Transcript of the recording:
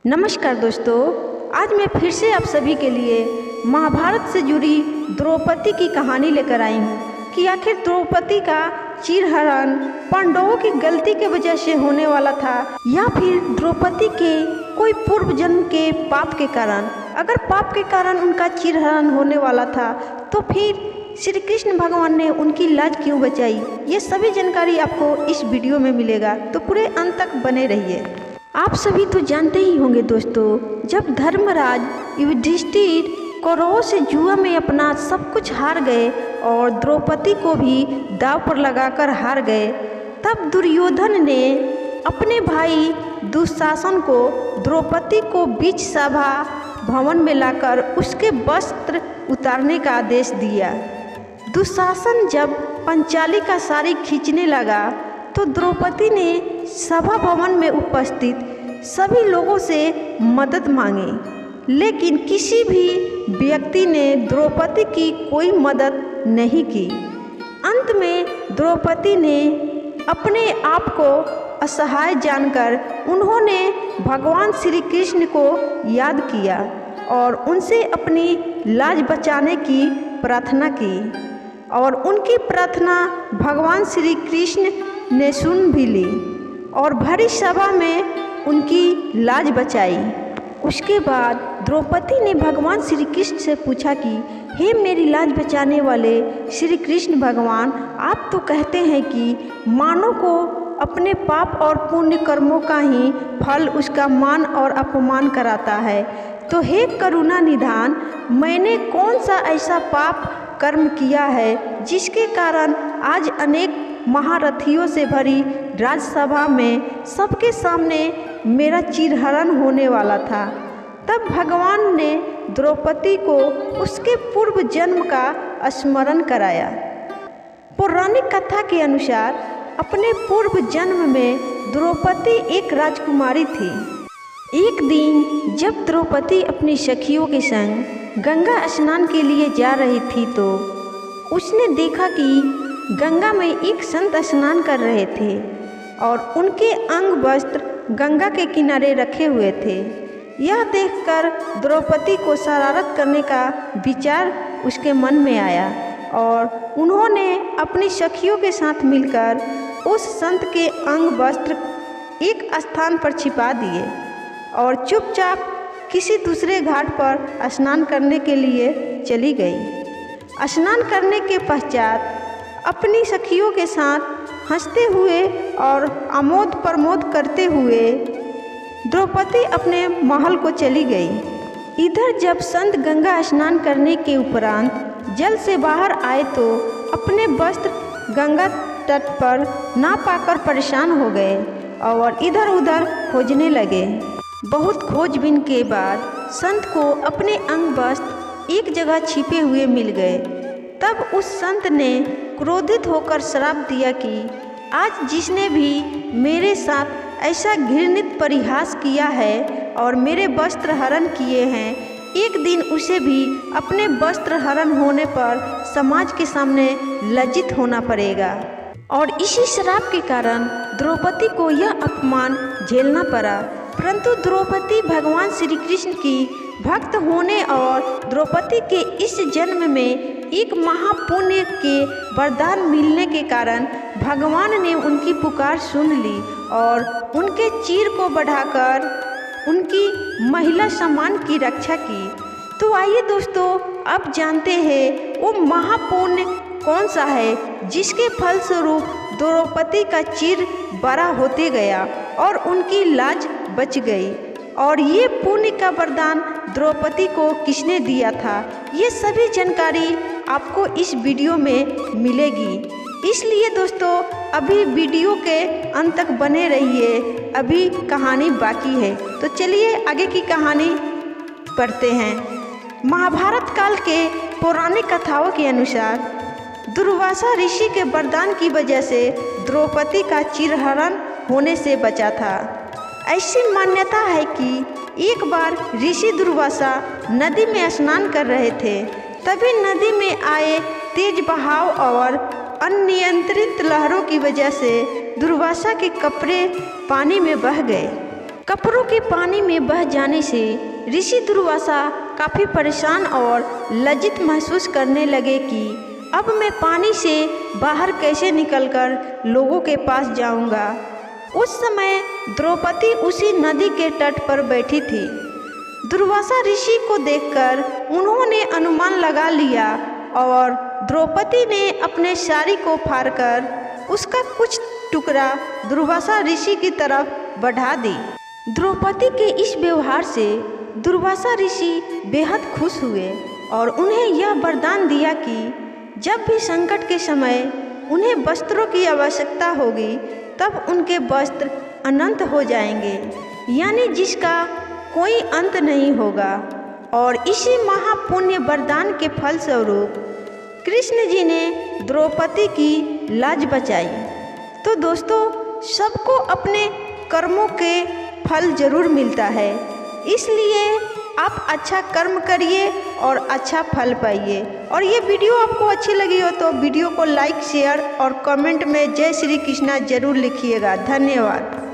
नमस्कार दोस्तों, आज मैं फिर से आप सभी के लिए महाभारत से जुड़ी द्रौपदी की कहानी लेकर आई हूँ कि आखिर द्रौपदी का चीरहरण पांडवों की गलती के वजह से होने वाला था या फिर द्रौपदी के कोई पूर्व जन्म के पाप के कारण। अगर पाप के कारण उनका चीरहरण होने वाला था तो फिर श्री कृष्ण भगवान ने उनकी लाज क्यों बचाई, ये सभी जानकारी आपको इस वीडियो में मिलेगा, तो पूरे अंत तक बने रहिए। आप सभी तो जानते ही होंगे दोस्तों, जब धर्मराज युधिष्ठिर कौरवों से जुआ में अपना सब कुछ हार गए और द्रौपदी को भी दांव पर लगाकर हार गए, तब दुर्योधन ने अपने भाई दुशासन को द्रौपदी को बीच सभा भवन में लाकर उसके वस्त्र उतारने का आदेश दिया। दुशासन जब पंचाली का साड़ी खींचने लगा तो द्रौपदी ने सभा भवन में उपस्थित सभी लोगों से मदद मांगी, लेकिन किसी भी व्यक्ति ने द्रौपदी की कोई मदद नहीं की। अंत में द्रौपदी ने अपने आप को असहाय जानकर उन्होंने भगवान श्री कृष्ण को याद किया और उनसे अपनी लाज बचाने की प्रार्थना की, और उनकी प्रार्थना भगवान श्री कृष्ण ने सुन भी ली और भरी सभा में उनकी लाज बचाई। उसके बाद द्रौपदी ने भगवान श्री कृष्ण से पूछा कि हे मेरी लाज बचाने वाले श्री कृष्ण भगवान, आप तो कहते हैं कि मानव को अपने पाप और पुण्य कर्मों का ही फल उसका मान और अपमान कराता है, तो हे करुणा निधान, मैंने कौन सा ऐसा पाप कर्म किया है जिसके कारण आज अनेक महारथियों से भरी राजसभा में सबके सामने मेरा चीरहरण होने वाला था। तब भगवान ने द्रौपदी को उसके पूर्व जन्म का स्मरण कराया। पौराणिक कथा के अनुसार अपने पूर्व जन्म में द्रौपदी एक राजकुमारी थी। एक दिन जब द्रौपदी अपनी सखियों के संग गंगा स्नान के लिए जा रही थी तो उसने देखा कि गंगा में एक संत स्नान कर रहे थे और उनके अंग वस्त्र गंगा के किनारे रखे हुए थे। यह देखकर द्रौपदी को शरारत करने का विचार उसके मन में आया और उन्होंने अपनी सखियों के साथ मिलकर उस संत के अंग वस्त्र एक स्थान पर छिपा दिए और चुपचाप किसी दूसरे घाट पर स्नान करने के लिए चली गई। स्नान करने के पश्चात अपनी सखियों के साथ हंसते हुए और आमोद प्रमोद करते हुए द्रौपदी अपने महल को चली गई। इधर जब संत गंगा स्नान करने के उपरांत जल से बाहर आए तो अपने वस्त्र गंगा तट पर ना पाकर परेशान हो गए और इधर उधर खोजने लगे। बहुत खोजबीन के बाद संत को अपने अंग वस्त्र एक जगह छिपे हुए मिल गए। तब उस संत ने क्रोधित होकर श्राप दिया कि आज जिसने भी मेरे साथ ऐसा घृणित परिहास किया है और मेरे वस्त्र हरण किए हैं, एक दिन उसे भी अपने वस्त्र हरण होने पर समाज के सामने लज्जित होना पड़ेगा। और इसी श्राप के कारण द्रौपदी को यह अपमान झेलना पड़ा। परंतु द्रौपदी भगवान श्री कृष्ण की भक्त होने और द्रौपदी के इस जन्म में एक महापुण्य के वरदान मिलने के कारण भगवान ने उनकी पुकार सुन ली और उनके चीर को बढ़ाकर उनकी महिला सम्मान की रक्षा की। तो आइए दोस्तों, अब जानते हैं वो महापुण्य कौन सा है जिसके फलस्वरूप द्रौपदी का चीर बड़ा होते गया और उनकी लाज बच गई, और ये पुण्य का वरदान द्रौपदी को किसने दिया था, ये सभी जानकारी आपको इस वीडियो में मिलेगी। इसलिए दोस्तों अभी वीडियो के अंत तक बने रहिए, अभी कहानी बाकी है। तो चलिए आगे की कहानी पढ़ते हैं। महाभारत काल के पौराणिक कथाओं के अनुसार दुर्वासा ऋषि के वरदान की वजह से द्रौपदी का चीरहरण होने से बचा था। ऐसी मान्यता है कि एक बार ऋषि दुर्वासा नदी में स्नान कर रहे थे, तभी नदी में आए तेज बहाव और अनियंत्रित लहरों की वजह से दुर्वासा के कपड़े पानी में बह गए कपड़ों के पानी में बह जाने से ऋषि दुर्वासा काफ़ी परेशान और लज्जित महसूस करने लगे कि अब मैं पानी से बाहर कैसे निकलकर लोगों के पास जाऊंगा। उस समय द्रौपदी उसी नदी के तट पर बैठी थी। दुर्वासा ऋषि को देखकर उन्होंने अनुमान लगा लिया और द्रौपदी ने अपने साड़ी को फाड़कर उसका कुछ टुकड़ा दुर्वासा ऋषि की तरफ बढ़ा दी। द्रौपदी के इस व्यवहार से दुर्वासा ऋषि बेहद खुश हुए और उन्हें यह वरदान दिया कि जब भी संकट के समय उन्हें वस्त्रों की आवश्यकता होगी तब उनके वस्त्र अनंत हो जाएंगे, यानी जिसका कोई अंत नहीं होगा। और इसी महापुण्य वरदान के फलस्वरूप कृष्ण जी ने द्रौपदी की लाज बचाई। तो दोस्तों, सबको अपने कर्मों के फल जरूर मिलता है, इसलिए आप अच्छा कर्म करिए और अच्छा फल पाइए। और ये वीडियो आपको अच्छी लगी हो तो वीडियो को लाइक, शेयर और कमेंट में जय श्री कृष्णा जरूर लिखिएगा। धन्यवाद।